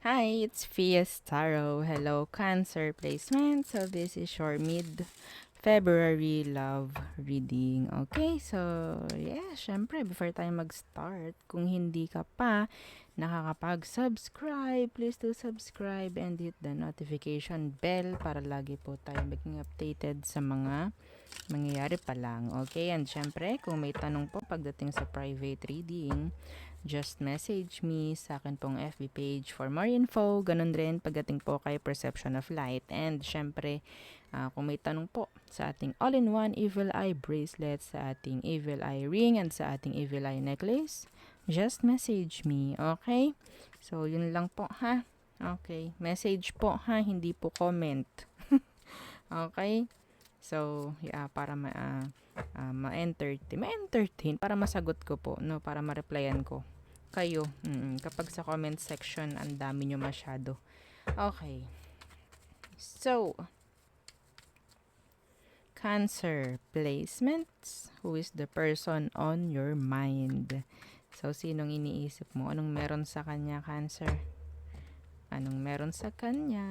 Hi, it's Fias Tarot. Hello, Cancer placement. So, this is your mid-February love reading. Okay, so, yeah, syempre, before tayo mag-start, kung hindi ka pa nakakapag-subscribe, please do subscribe and hit the notification bell para lagi po tayo maging updated sa mga mangyayari pa lang. Okay, and syempre, kung may tanong po pagdating sa private reading, just message me sa akin pong FB page for more info. Ganun rin pagdating po kay Perception of Light. And syempre, kung may tanong po sa ating all-in-one Evil Eye bracelet, sa ating Evil Eye ring, and sa ating Evil Eye necklace, just message me. Okay? So, yun lang po ha. Okay. Message po ha, hindi po comment. Okay? So, yeah, para ma-entertain, para masagot ko po, no, para ma-replyan ko kayo. Kapag sa comment section, ang dami nyo masyado. Okay. So, Cancer placements. Who is the person on your mind? So, sinong iniisip mo? Anong meron sa kanya, Cancer? Anong meron sa kanya?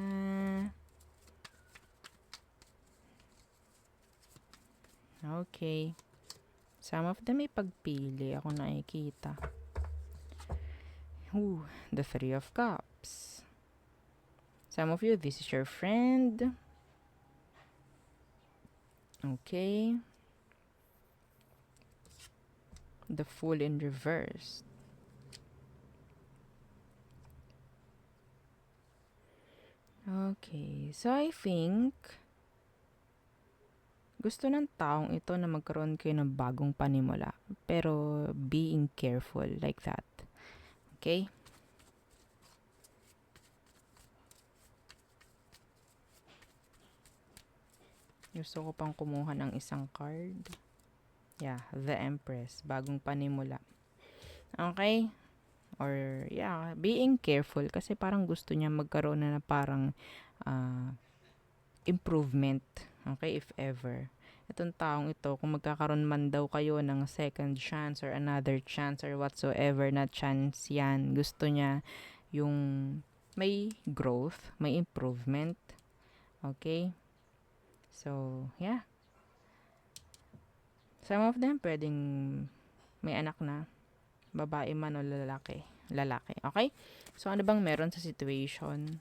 Okay. Some of them may pagpili. Ako nakikita. Ooh, the Three of Cups. Some of you, this is your friend. Okay. The Fool in reverse. Okay. So, I think gusto ng taong ito na magkaroon kayo ng bagong panimula. Pero, being careful like that. Okay? Gusto ko pang kumuha ng isang card. Yeah, the Empress. Bagong panimula. Okay? Or, yeah, being careful. Kasi parang gusto niya magkaroon na parang improvement. Okay? If ever. Itong taong ito, kung magkakaroon man daw kayo ng second chance or another chance or whatsoever na chance yan, gusto niya yung may growth, may improvement. Okay? So, yeah. Some of them pwedeng may anak na, babae man o lalaki. Lalaki. Okay? So, ano bang meron sa situation?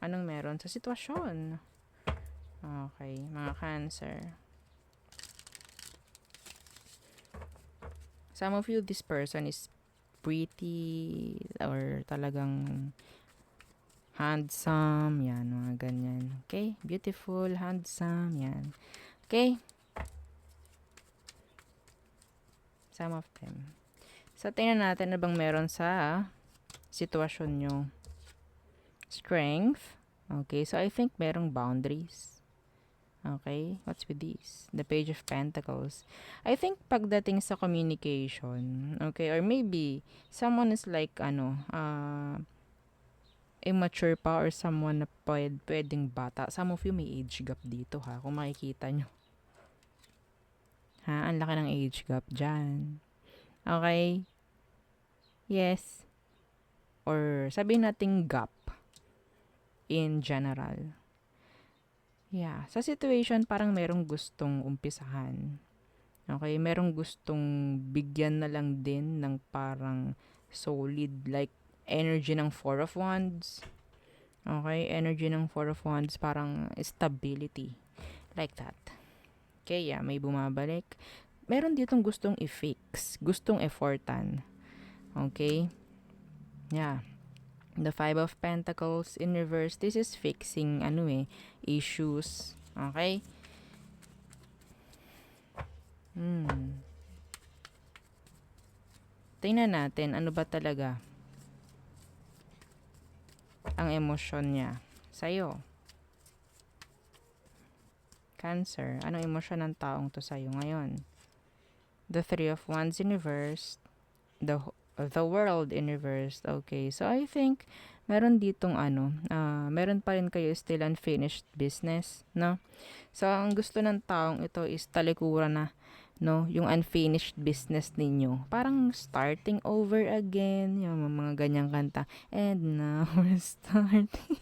Anong meron sa sitwasyon? Okay, mga Cancer. Some of you, this person is pretty or talagang handsome. Yan, mga ganyan. Okay? Beautiful, handsome. Yan. Okay? Some of them. So, tingnan natin na bang meron sa sitwasyon nyo. Strength. Okay, so I think merong boundaries. Okay, what's with this? The Page of Pentacles. I think pagdating sa communication, okay, or maybe someone is like, immature pa or someone na pwedeng bata. Some of you may age gap dito ha, kung makikita nyo. Ha, ang laki ng age gap dyan. Okay? Yes. Or sabihin natin gap in general. Yeah. Sa situation, parang merong gustong umpisahan. Okay? Merong gustong bigyan na lang din ng parang solid, like energy ng Four of Wands. Okay? Energy ng Four of Wands, parang stability. Like that. Okay, yeah, may bumabalik. Meron ditong gustong i-fix. Gustong effortan. Okay? Yeah. The Five of Pentacles in reverse. This is fixing, issues. Okay? Tingnan natin, ano ba talaga ang emosyon niya sa'yo. Cancer, anong emosyon ng taong to sa'yo ngayon? The Three of Wands in reverse. The World in reverse. Okay, so I think meron ditong meron pa rin kayo still unfinished business, no? So, ang gusto ng taong ito is talikuran na no? Yung unfinished business ninyo. Parang starting over again, yung mga ganyang kanta. And now we're starting.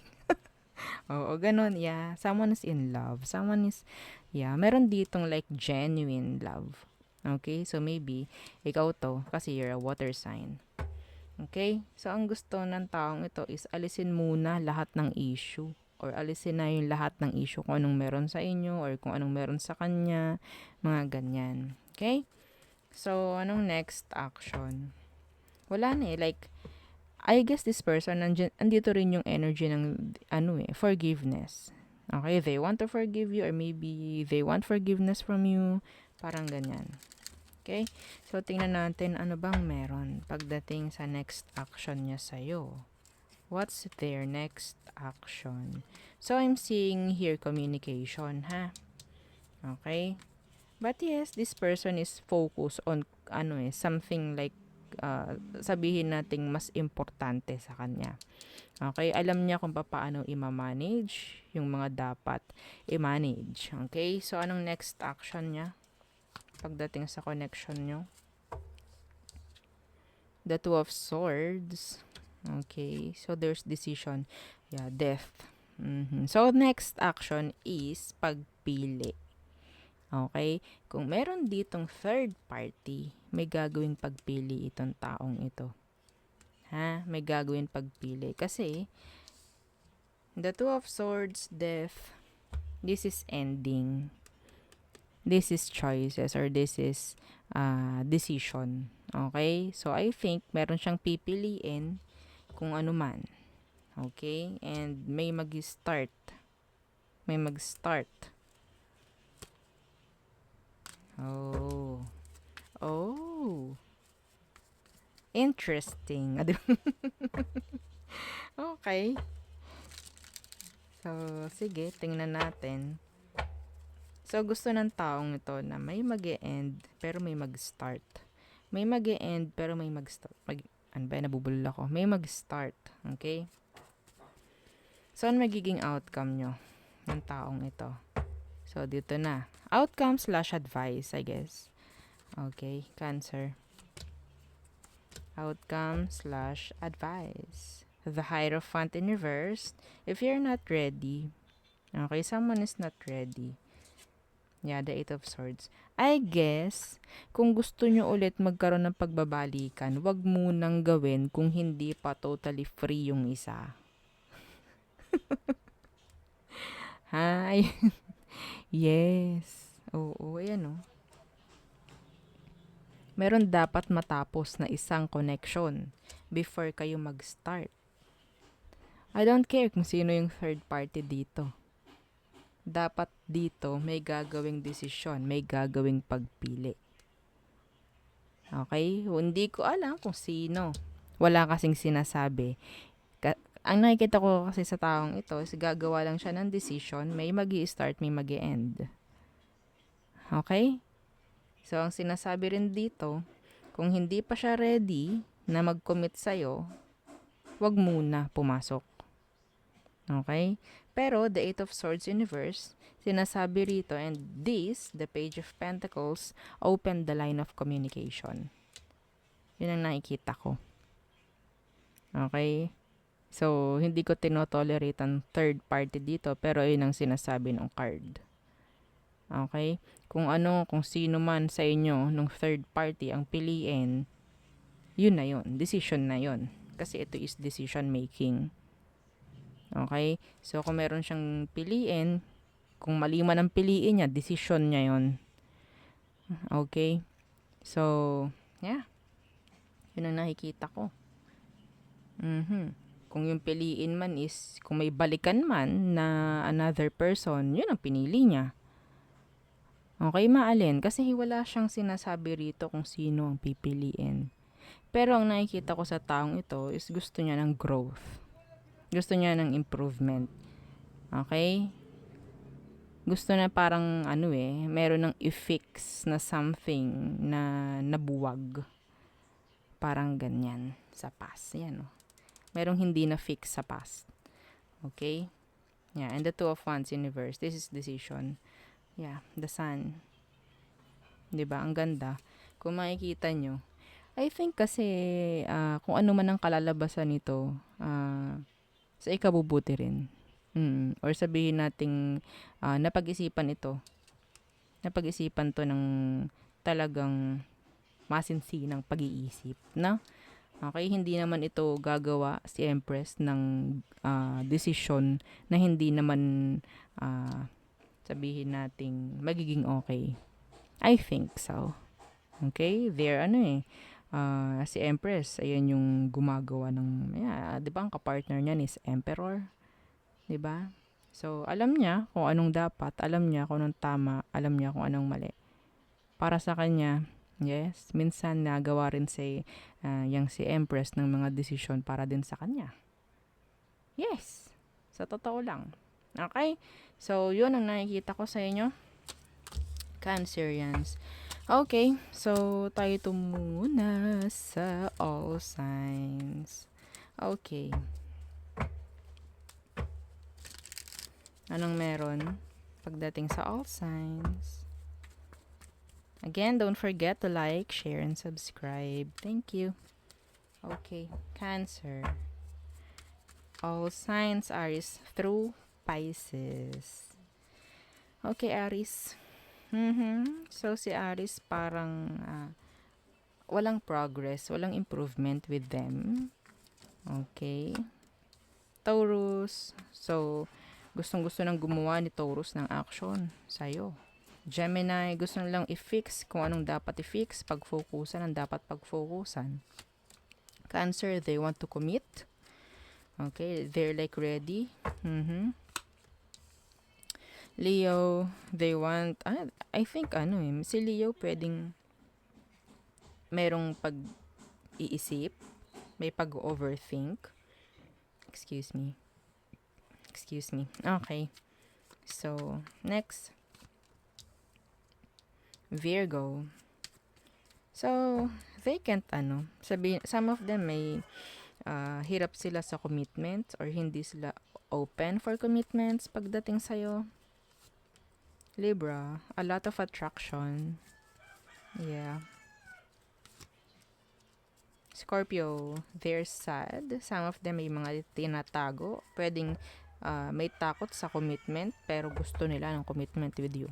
Oo, ganun, yeah. Someone is in love. Someone is, yeah, meron ditong like genuine love. Okay? So maybe, ikaw to, kasi you're a water sign. Okay? So ang gusto ng taong ito is alisin muna lahat ng issue. Or alisin na yung lahat ng issue kung anong meron sa inyo or kung anong meron sa kanya. Mga ganyan. Okay? So, anong next action? Wala na eh. Like, I guess this person, andito rin yung energy ng, forgiveness. Okay, they want to forgive you or maybe they want forgiveness from you. Parang ganyan. Okay? So, tingnan natin ano bang meron pagdating sa next action niya sa'yo. What's their next action? So, I'm seeing here communication, ha? Okay? But yes, this person is focused on, something like, sabihin nating mas importante sa kanya. Okay? Alam niya kung paano i-manage yung mga dapat i-manage. Okay? So, anong next action niya pagdating sa connection nyo? The Two of Swords. Okay? So, there's decision. Yeah, death. So, next action is pagpili. Okay? Kung meron ditong third party, may gagawing pagpili itong taong ito. Ha? May gagawin pagpili. Kasi, the Two of Swords, death, this is ending. This is choices or this is decision. Okay? So, I think meron siyang pipiliin kung ano man. Okay? And may mag-start. May mag-start. Oh. Oh. Interesting. Okay. So, sige, tingnan natin. So, gusto ng taong ito na may mag-e-end pero may mag-start. May mag-e-end pero may mag-start. Ano ba? Nabubulol ako. May mag-start. Okay? So, ano magiging outcome nyo ng taong ito? So, dito na. Outcome/advice, I guess. Okay, Cancer. Outcome/advice. The Hierophant in reverse. If you're not ready, okay, someone is not ready. Yeah, the Eight of Swords. I guess, kung gusto nyo ulit magkaroon ng pagbabalikan, wag munang gawin kung hindi pa totally free yung isa. Hi. Yes. Oo, ayan o. Meron dapat matapos na isang connection before kayo mag-start. I don't care kung sino yung third party dito. Dapat dito may gagawing desisyon, may gagawing pagpili. Okay? Hindi ko alam kung sino. Wala kasing sinasabi. Ang nakikita ko kasi sa taong ito is gagawa lang siya ng decision, may magi-start, may magi-end. Okay? So, ang sinasabi rin dito, kung hindi pa siya ready na mag-commit sa'yo, wag muna pumasok. Okay? Pero, the Eight of Swords universe, sinasabi rito, and this, the Page of Pentacles, open the line of communication. Yun ang nakikita ko. Okay? So, hindi ko tinotolerate ang third party dito, pero yun ang sinasabi ng card. Okay? Kung sino man sa inyo, nung third party, ang piliin, yun na yun. Decision na yun. Kasi ito is decision making. Okay? So, kung meron siyang piliin, kung mali man ang piliin niya, decision niya yun. Okay? So, yeah. Yun ang nakikita ko. Kung yung piliin man is, kung may balikan man na another person, yun ang pinili niya. Okay, maalin? Kasi wala siyang sinasabi rito kung sino ang pipiliin. Pero ang nakikita ko sa taong ito is gusto niya ng growth. Gusto niya ng improvement. Okay? Gusto na parang meron ng i-fix na something na nabuwag. Parang ganyan sa past. Yan o. Merong hindi na fix sa past. Okay? Yeah, and the Two of Wands universe. This is decision. Yeah, the Sun. 'Di ba? Ang ganda. Kung makikita nyo. I think kasi kung ano man ang kalalabasan nito, sa ikabubuti rin. Or sabihin nating napag-isipan ito. Napag-isipan to ng talagang masinsinang pag-iisip, na okay, hindi naman ito gagawa si Empress ng desisyon na hindi naman ah, sabihin nating magiging okay. I think so. Okay? There, ano eh. Si Empress, ayan yung gumagawa ng, di ba ang kapartner niya is Emperor? Di ba? So, alam niya kung anong dapat, alam niya kung anong tama, alam niya kung anong mali. Para sa kanya, yes, minsan nagawa rin yung si Empress ng mga desisyon para din sa kanya. Yes, sa totoo lang. Okay? So, yun ang nakikita ko sa inyo. Cancerians. Okay, so tayo muna sa all signs. Okay. Anong meron pagdating sa all signs? Again, don't forget to like, share, and subscribe. Thank you. Okay, Cancer. All signs Aries through Pisces. Okay, Aries. So, si Aries parang walang progress, walang improvement with them. Okay. Taurus. So, gustong-gusto nang gumawa ni Taurus ng action sa'yo. Gemini, gusto nilang i-fix kung anong dapat i-fix, pag-focusan ang dapat pag-focusan. Cancer, they want to commit. Okay, they're like ready. Leo, they want, I think si Leo pwedeng merong pag-iisip, may pag-overthink. Excuse me. Okay. So, next. Virgo. So, they can't some of them may hirap sila sa commitment or hindi sila open for commitments pagdating sa'yo. Libra, a lot of attraction. Yeah. Scorpio, they're sad. Some of them may mga tinatago. Pwedeng may takot sa commitment pero gusto nila ng commitment with you.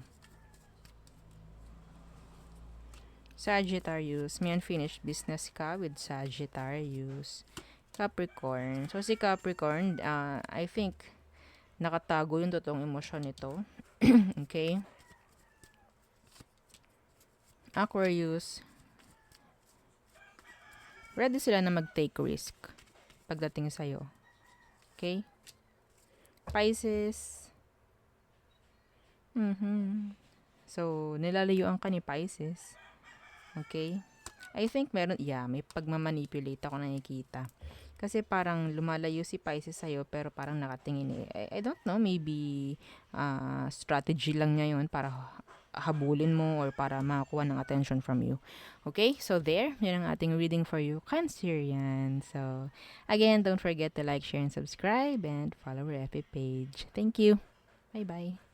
Sagittarius, may unfinished business ka with Sagittarius. Capricorn. So, si Capricorn, I think, nakatago yung totoong emosyon nito. Okay? Aquarius, ready sila na mag-take risk pagdating sa'yo. Okay? Pisces, so, nilalayuan ka ni Pisces. Okay? I think may pagmamanipulate ako nakikita. Kasi parang lumalayo si Pisces sa'yo pero parang nakatingin I don't know, maybe strategy lang niya yun para habulin mo or para makakuha ng attention from you. Okay? So there, yun ang ating reading for you, Cancerian. So, again, don't forget to like, share, and subscribe and follow our FB page. Thank you. Bye-bye.